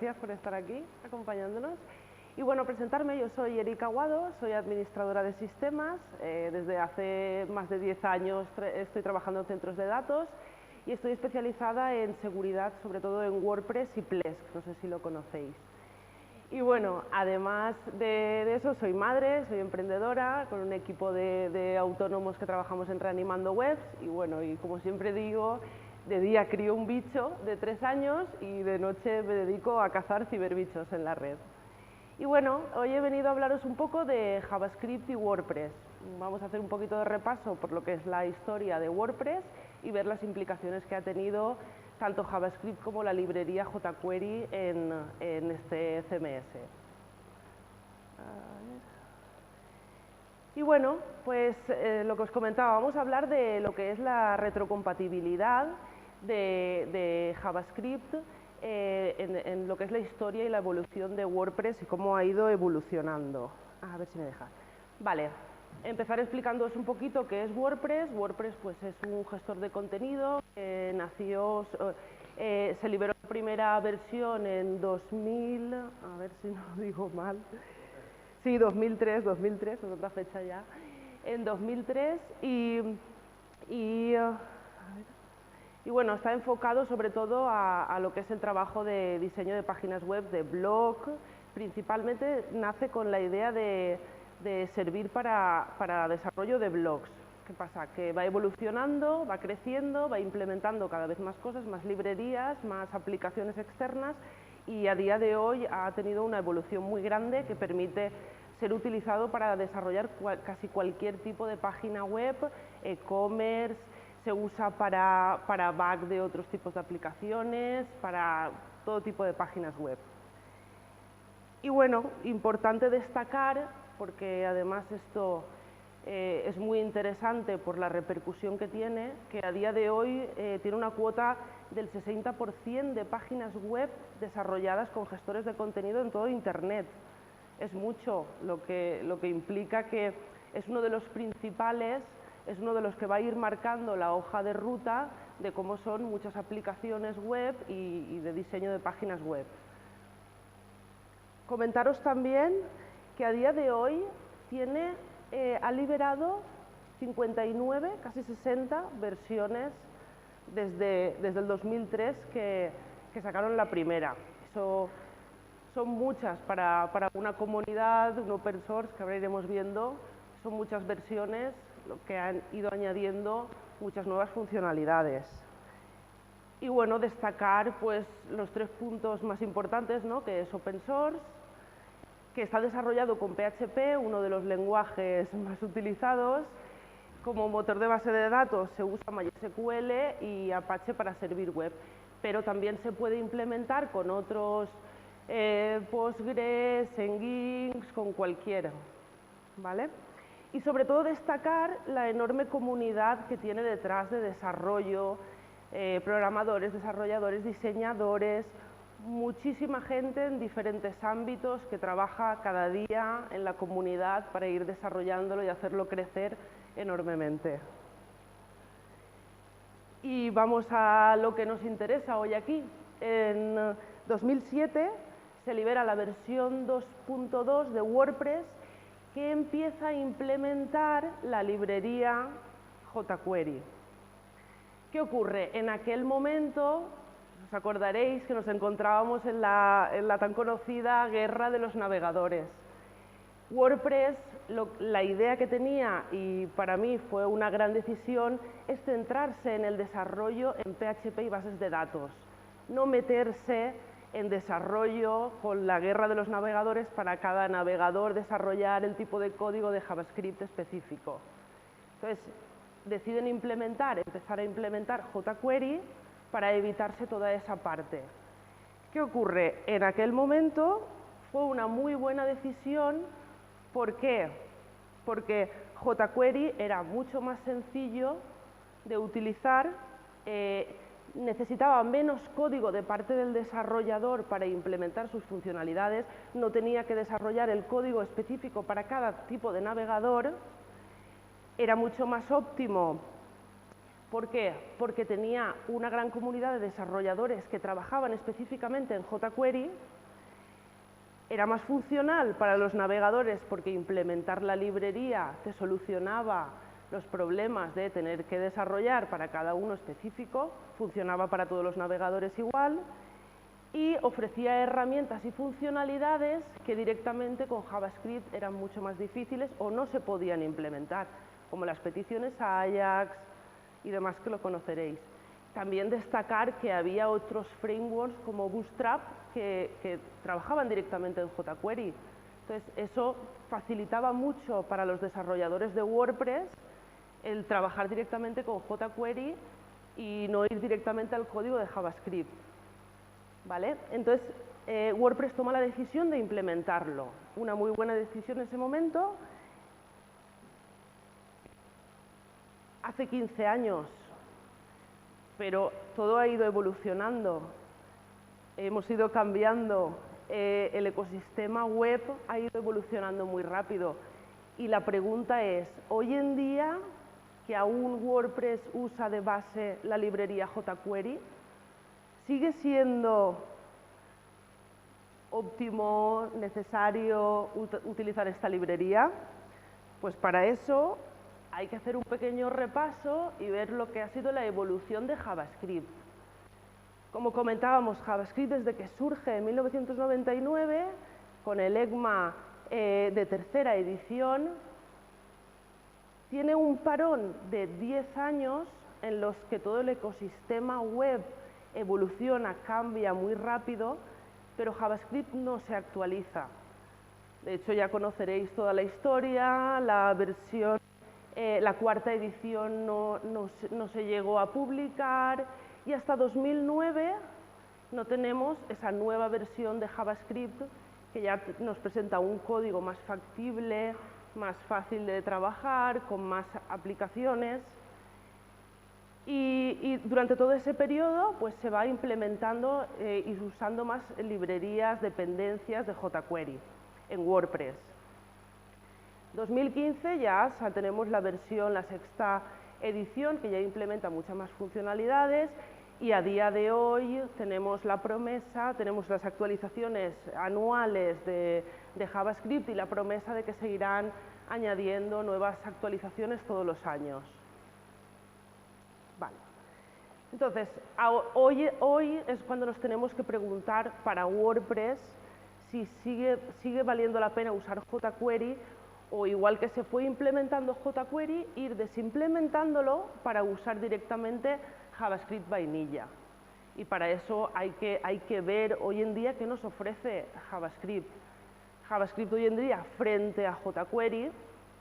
gracias por estar aquí acompañándonos. Y bueno, presentarme, yo soy Erika Aguado, soy administradora de sistemas, desde hace más de 10 años estoy trabajando en centros de datos y estoy especializada en seguridad, sobre todo en WordPress y Plesk, no sé si lo conocéis. Y bueno, además de eso, soy madre, soy emprendedora, con un equipo de autónomos que trabajamos en Reanimando Webs y bueno, y como siempre digo, de día crío un bicho de 3 años y de noche me dedico a cazar ciberbichos en la red. Y bueno, hoy he venido a hablaros un poco de JavaScript y WordPress. Vamos a hacer un poquito de repaso por lo que es la historia de WordPress y ver las implicaciones que ha tenido tanto JavaScript como la librería jQuery en este CMS. Y bueno, pues lo que os comentaba, vamos a hablar de lo que es la retrocompatibilidad de JavaScript en lo que es la historia y la evolución de WordPress y cómo ha ido evolucionando. A ver si me deja. Vale, empezar explicándoos un poquito qué es WordPress. WordPress pues, es un gestor de contenido que nació, se liberó la primera versión en 2000, a ver si no lo digo mal, sí, 2003, es otra fecha ya, en 2003 y bueno, está enfocado sobre todo a lo que es el trabajo de diseño de páginas web, de blog, principalmente nace con la idea de servir para desarrollo de blogs. ¿Qué pasa? Que va evolucionando, va creciendo, va implementando cada vez más cosas, más librerías, más aplicaciones externas y a día de hoy ha tenido una evolución muy grande que permite ser utilizado para desarrollar casi cualquier tipo de página web, e-commerce, se usa para back de otros tipos de aplicaciones, para todo tipo de páginas web. Y bueno, importante destacar, porque además esto es muy interesante por la repercusión que tiene, que a día de hoy tiene una cuota del 60% de páginas web desarrolladas con gestores de contenido en todo Internet. Es mucho, lo que implica que es uno de los principales, es uno de los que va a ir marcando la hoja de ruta de cómo son muchas aplicaciones web y de diseño de páginas web. Comentaros también que a día de hoy ha liberado 59, casi 60 versiones desde el 2003 que sacaron la primera. Eso son muchas para una comunidad, un open source que ahora iremos viendo, son muchas versiones lo que han ido añadiendo muchas nuevas funcionalidades. Y bueno, destacar pues los 3 puntos más importantes, ¿no? Que es open source, que está desarrollado con PHP, uno de los lenguajes más utilizados. Como motor de base de datos se usa MySQL y Apache para servir web, pero también se puede implementar con otros Postgres, Nginx, con cualquiera, ¿vale? Y sobre todo destacar la enorme comunidad que tiene detrás de desarrollo, programadores, desarrolladores, diseñadores, muchísima gente en diferentes ámbitos que trabaja cada día en la comunidad para ir desarrollándolo y hacerlo crecer enormemente. Y vamos a lo que nos interesa hoy aquí. En 2007 se libera la versión 2.2 de WordPress que empieza a implementar la librería jQuery. ¿Qué ocurre? En aquel momento, os acordaréis que nos encontrábamos en la tan conocida guerra de los navegadores. WordPress, la idea que tenía, y para mí fue una gran decisión, es centrarse en el desarrollo en PHP y bases de datos, no meterse en desarrollo con la guerra de los navegadores para cada navegador desarrollar el tipo de código de JavaScript específico. Entonces, deciden empezar a implementar jQuery para evitarse toda esa parte. ¿Qué ocurre? En aquel momento fue una muy buena decisión. ¿Por qué? Porque jQuery era mucho más sencillo de utilizar, necesitaba menos código de parte del desarrollador para implementar sus funcionalidades, no tenía que desarrollar el código específico para cada tipo de navegador, era mucho más óptimo. ¿Por qué? Porque tenía una gran comunidad de desarrolladores que trabajaban específicamente en jQuery Era más funcional para los navegadores porque implementar la librería te solucionaba los problemas de tener que desarrollar para cada uno específico, funcionaba para todos los navegadores igual, y ofrecía herramientas y funcionalidades que directamente con JavaScript eran mucho más difíciles o no se podían implementar, como las peticiones a Ajax y demás, que lo conoceréis. También destacar que había otros frameworks como Bootstrap que trabajaban directamente en jQuery. Entonces, eso facilitaba mucho para los desarrolladores de WordPress el trabajar directamente con jQuery y no ir directamente al código de JavaScript. ¿Vale? Entonces, WordPress toma la decisión de implementarlo. Una muy buena decisión en ese momento. Hace 15 años, pero todo ha ido evolucionando. Hemos ido cambiando. El ecosistema web ha ido evolucionando muy rápido. Y la pregunta es, hoy en día, que aún WordPress usa de base la librería jQuery, ¿sigue siendo óptimo, necesario utilizar esta librería? Pues para eso hay que hacer un pequeño repaso y ver lo que ha sido la evolución de JavaScript. Como comentábamos, JavaScript desde que surge en 1999, con el ECMA de tercera edición, tiene un parón de 10 años en los que todo el ecosistema web evoluciona, cambia muy rápido, pero JavaScript no se actualiza. De hecho, ya conoceréis toda la historia, la versión, la cuarta edición no se llegó a publicar y hasta 2009 no tenemos esa nueva versión de JavaScript que ya nos presenta un código más factible, más fácil de trabajar, con más aplicaciones. Y durante todo ese periodo pues, se va implementando y usando más librerías, dependencias de jQuery en WordPress. 2015 ya tenemos la versión, la sexta edición, que ya implementa muchas más funcionalidades, y a día de hoy tenemos la promesa, tenemos las actualizaciones anuales de JavaScript y la promesa de que seguirán añadiendo nuevas actualizaciones todos los años. Vale. Entonces, hoy es cuando nos tenemos que preguntar para WordPress si sigue valiendo la pena usar jQuery, o igual que se fue implementando jQuery, ir desimplementándolo para usar directamente JavaScript vainilla. Y para eso hay que ver hoy en día qué nos ofrece JavaScript. JavaScript hoy en día, frente a jQuery,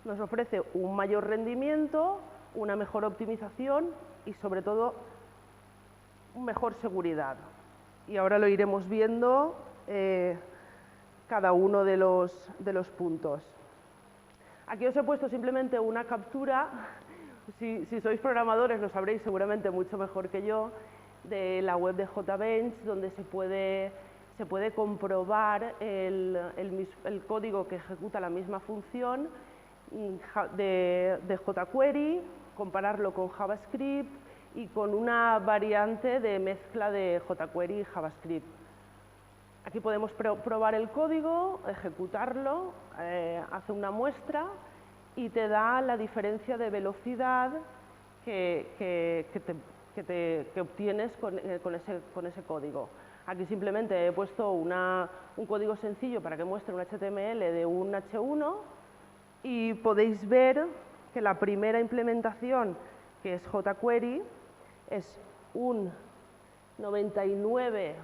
nos ofrece un mayor rendimiento, una mejor optimización y, sobre todo, mejor seguridad. Y ahora lo iremos viendo cada uno de los puntos. Aquí os he puesto simplemente una captura, si sois programadores lo sabréis seguramente mucho mejor que yo, de la web de JBench, donde se puede comprobar el código que ejecuta la misma función de jQuery, compararlo con JavaScript y con una variante de mezcla de jQuery y JavaScript. Aquí podemos probar el código, ejecutarlo, hace una muestra y te da la diferencia de velocidad que obtienes con ese código. Aquí simplemente he puesto un código sencillo para que muestre un HTML de un H1 y podéis ver que la primera implementación, que es jQuery, es un 99%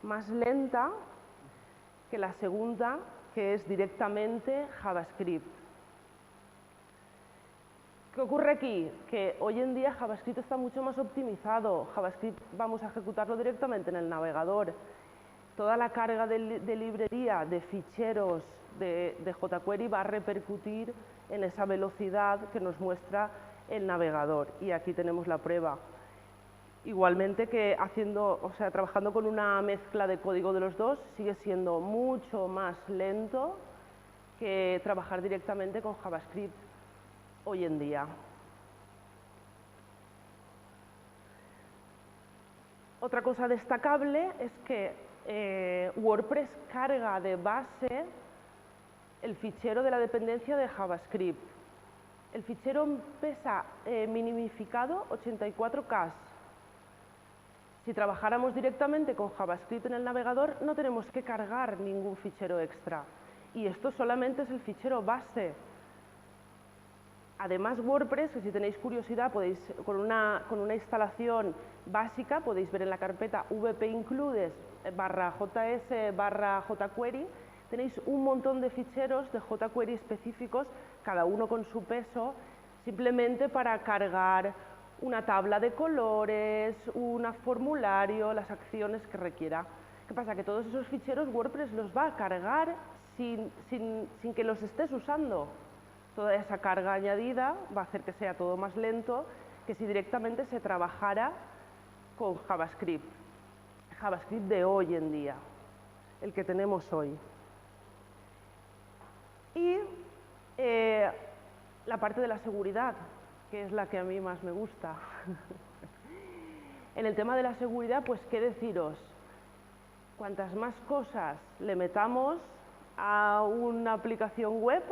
más lenta que la segunda, que es directamente JavaScript. ¿Qué ocurre aquí? Que hoy en día JavaScript está mucho más optimizado. JavaScript vamos a ejecutarlo directamente en el navegador. Toda la carga de librería, de ficheros de jQuery va a repercutir en esa velocidad que nos muestra el navegador. Y aquí tenemos la prueba. Igualmente que trabajando con una mezcla de código de los dos, sigue siendo mucho más lento que trabajar directamente con JavaScript hoy en día. Otra cosa destacable es que WordPress carga de base el fichero de la dependencia de JavaScript. El fichero pesa minimificado 84K. Si trabajáramos directamente con JavaScript en el navegador, no tenemos que cargar ningún fichero extra. Y esto solamente es el fichero base. Además, WordPress, que si tenéis curiosidad, podéis, con una instalación básica, podéis ver en la carpeta wp-includes /js/jQuery, tenéis un montón de ficheros de jQuery específicos, cada uno con su peso, simplemente para cargar una tabla de colores, un formulario, las acciones que requiera. ¿Qué pasa? Que todos esos ficheros WordPress los va a cargar sin que los estés usando. Toda esa carga añadida va a hacer que sea todo más lento que si directamente se trabajara con JavaScript. JavaScript de hoy en día, el que tenemos hoy. Y la parte de la seguridad, que es la que a mí más me gusta. En el tema de la seguridad, pues qué deciros, cuantas más cosas le metamos a una aplicación web,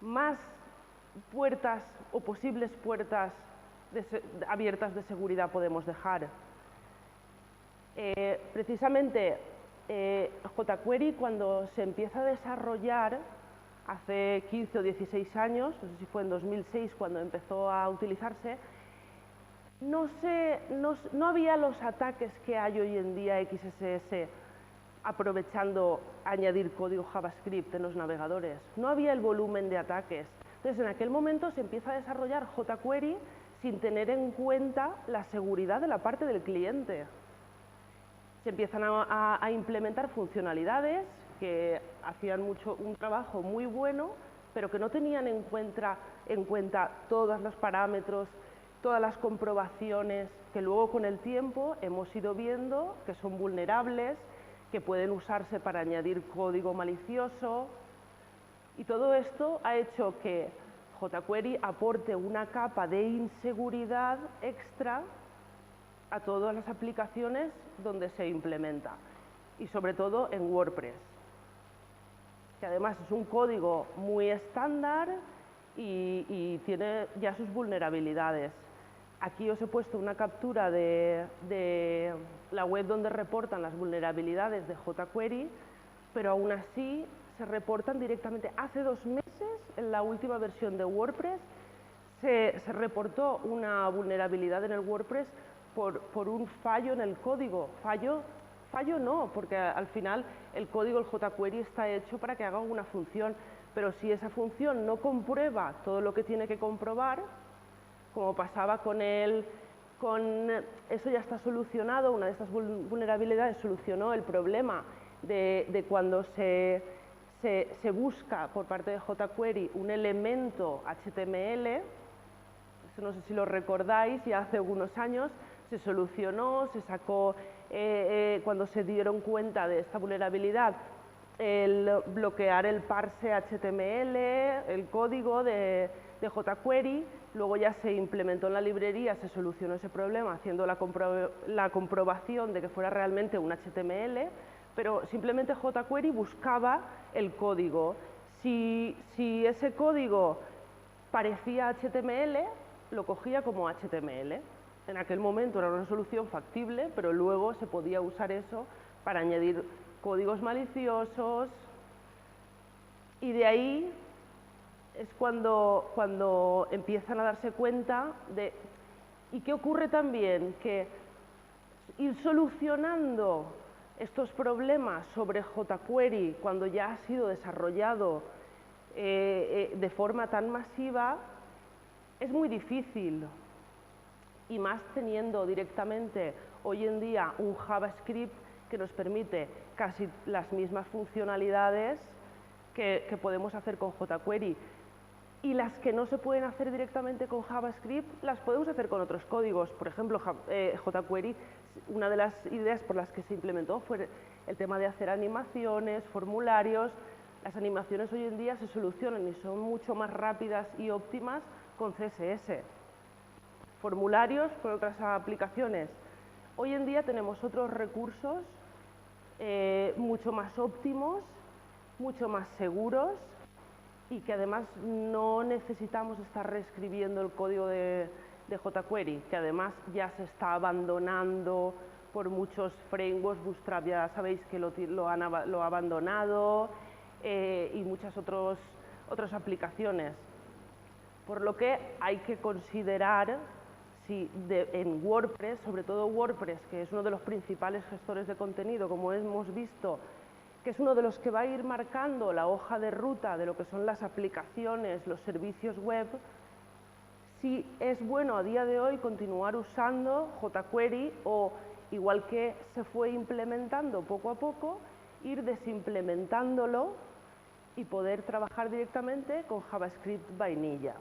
más puertas o posibles puertas abiertas de seguridad podemos dejar. Precisamente jQuery, cuando se empieza a desarrollar hace 15 o 16 años, no sé si fue en 2006 cuando empezó a utilizarse, no había los ataques que hay hoy en día XSS aprovechando añadir código JavaScript en los navegadores. No había el volumen de ataques. Entonces, en aquel momento se empieza a desarrollar jQuery sin tener en cuenta la seguridad de la parte del cliente. Se empiezan a implementar funcionalidades que hacían un trabajo muy bueno, pero que no tenían en cuenta todos los parámetros, todas las comprobaciones, que luego con el tiempo hemos ido viendo que son vulnerables, que pueden usarse para añadir código malicioso, y todo esto ha hecho que jQuery aporte una capa de inseguridad extra a todas las aplicaciones donde se implementa, y sobre todo en WordPress, que además es un código muy estándar y tiene ya sus vulnerabilidades. Aquí os he puesto una captura de la web donde reportan las vulnerabilidades de jQuery, pero aún así se reportan directamente. Hace 2 meses, en la última versión de WordPress, se reportó una vulnerabilidad en el WordPress por un fallo en el código. Fallo no, porque al final el código, el jQuery, está hecho para que haga una función, pero si esa función no comprueba todo lo que tiene que comprobar, como pasaba con eso ya está solucionado. Una de estas vulnerabilidades solucionó el problema de cuando se busca por parte de jQuery un elemento HTML, eso no sé si lo recordáis, ya hace algunos años se solucionó, se sacó, cuando se dieron cuenta de esta vulnerabilidad, el bloquear el parse HTML, el código de jQuery. Luego ya se implementó en la librería, se solucionó ese problema haciendo la comprobación de que fuera realmente un HTML, pero simplemente jQuery buscaba el código. Si ese código parecía HTML, lo cogía como HTML. En aquel momento era una solución factible, pero luego se podía usar eso para añadir códigos maliciosos, y de ahí es cuando empiezan a darse cuenta de... ¿Y qué ocurre también? Que ir solucionando estos problemas sobre jQuery cuando ya ha sido desarrollado de forma tan masiva es muy difícil, y más teniendo directamente hoy en día un JavaScript que nos permite casi las mismas funcionalidades que podemos hacer con jQuery. Y las que no se pueden hacer directamente con JavaScript las podemos hacer con otros códigos. Por ejemplo, jQuery, una de las ideas por las que se implementó fue el tema de hacer animaciones, formularios. Las animaciones hoy en día se solucionan y son mucho más rápidas y óptimas con CSS. Formularios con otras aplicaciones. Hoy en día tenemos otros recursos mucho más óptimos, mucho más seguros y que además no necesitamos estar reescribiendo el código de jQuery, que además ya se está abandonando por muchos frameworks. Bootstrap ya sabéis que lo ha abandonado y muchas otras aplicaciones. Por lo que hay que considerar si en WordPress, sobre todo WordPress, que es uno de los principales gestores de contenido, como hemos visto, que es uno de los que va a ir marcando la hoja de ruta de lo que son las aplicaciones, los servicios web, si es bueno a día de hoy continuar usando jQuery o, igual que se fue implementando poco a poco, ir desimplementándolo y poder trabajar directamente con JavaScript vainilla.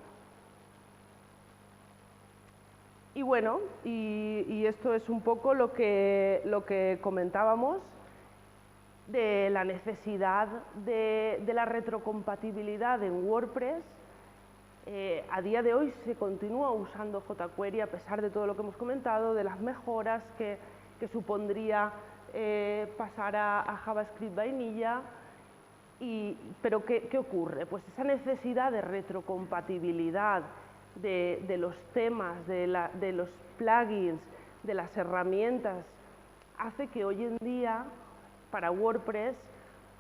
Y bueno, y esto es un poco lo que comentábamos de la necesidad de la retrocompatibilidad en WordPress. A día de hoy se continúa usando jQuery a pesar de todo lo que hemos comentado, de las mejoras que supondría pasar a JavaScript vainilla. Pero ¿qué ocurre? Pues esa necesidad de retrocompatibilidad de los temas, de los plugins, de las herramientas, hace que hoy en día para WordPress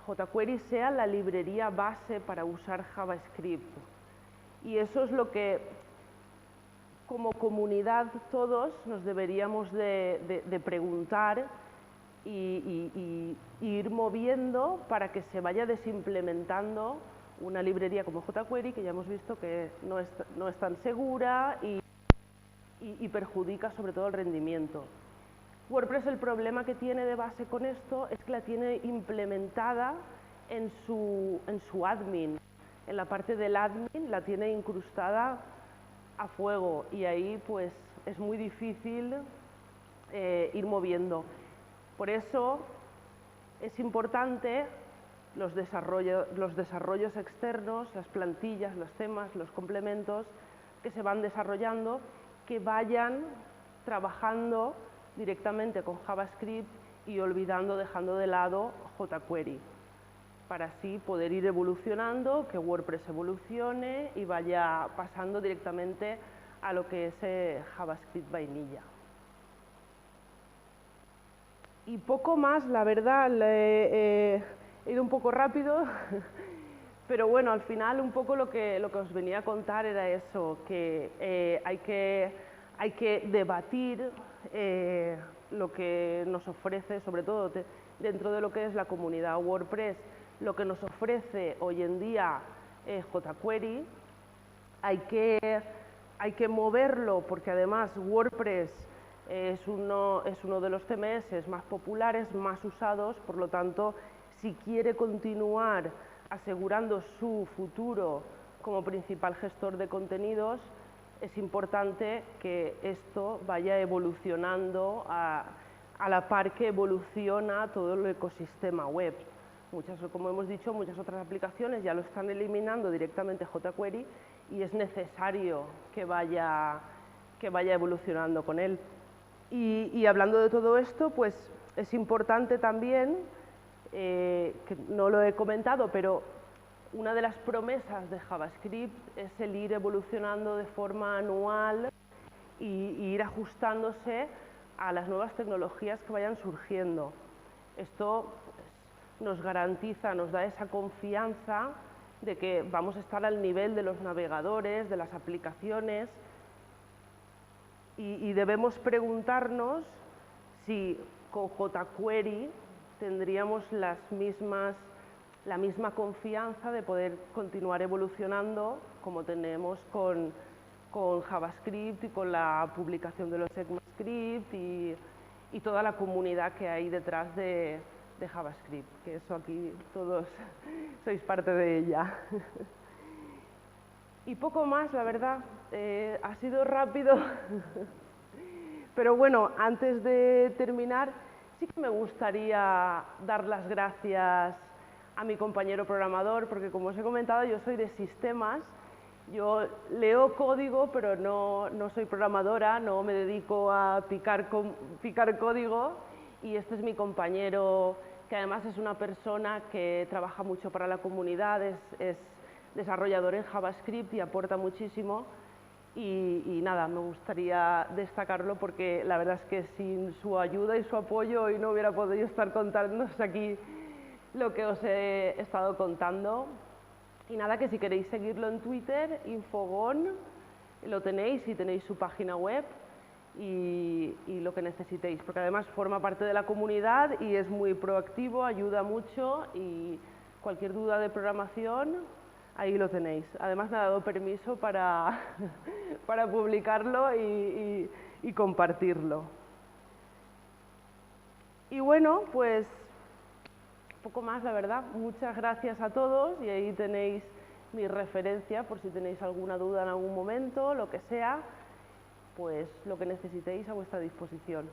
jQuery sea la librería base para usar JavaScript. Y eso es lo que como comunidad todos nos deberíamos de preguntar y ir moviendo para que se vaya desimplementando una librería como jQuery, que ya hemos visto que no es tan segura y perjudica sobre todo el rendimiento. WordPress, el problema que tiene de base con esto es que la tiene implementada en su admin. En la parte del admin la tiene incrustada a fuego y ahí pues es muy difícil ir moviendo. Por eso es importante los desarrollos externos, las plantillas, los temas, los complementos que se van desarrollando, que vayan trabajando directamente con JavaScript y dejando de lado jQuery, para así poder ir evolucionando, que WordPress evolucione y vaya pasando directamente a lo que es JavaScript vainilla. Y poco más, la verdad, he ido un poco rápido, pero bueno, al final un poco lo que os venía a contar era eso, que hay que debatir lo que nos ofrece, sobre todo dentro de lo que es la comunidad WordPress, lo que nos ofrece hoy en día jQuery. Hay que moverlo porque además WordPress es uno de los CMS más populares, más usados, por lo tanto, si quiere continuar asegurando su futuro como principal gestor de contenidos, es importante que esto vaya evolucionando a la par que evoluciona todo el ecosistema web. Como hemos dicho, muchas otras aplicaciones ya lo están eliminando directamente jQuery y es necesario que vaya evolucionando con él. Y hablando de todo esto, pues es importante también, que no lo he comentado, pero una de las promesas de JavaScript es el ir evolucionando de forma anual y ir ajustándose a las nuevas tecnologías que vayan surgiendo. Esto nos garantiza, nos da esa confianza de que vamos a estar al nivel de los navegadores, de las aplicaciones, y debemos preguntarnos si con jQuery tendríamos la misma confianza de poder continuar evolucionando como tenemos con JavaScript y con la publicación de los ECMAScript y toda la comunidad que hay detrás de JavaScript, que eso aquí todos sois parte de ella. Y poco más, la verdad, ha sido rápido, pero bueno, antes de terminar, sí que me gustaría dar las gracias a mi compañero programador, porque como os he comentado, yo soy de sistemas, yo leo código, pero no soy programadora, no me dedico a picar código, y este es mi compañero que además es una persona que trabaja mucho para la comunidad, es desarrollador en JavaScript y aporta muchísimo. Y nada, me gustaría destacarlo porque la verdad es que sin su ayuda y su apoyo hoy no hubiera podido estar contándonos aquí lo que os he estado contando. Y nada, que si queréis seguirlo en Twitter, Infogon, lo tenéis y tenéis su página web y lo que necesitéis, porque además forma parte de la comunidad y es muy proactivo, ayuda mucho y cualquier duda de programación, ahí lo tenéis. Además me ha dado permiso para, para publicarlo y compartirlo. Y bueno, pues poco más, la verdad. Muchas gracias a todos y ahí tenéis mi referencia por si tenéis alguna duda en algún momento, lo que sea, pues lo que necesitéis a vuestra disposición.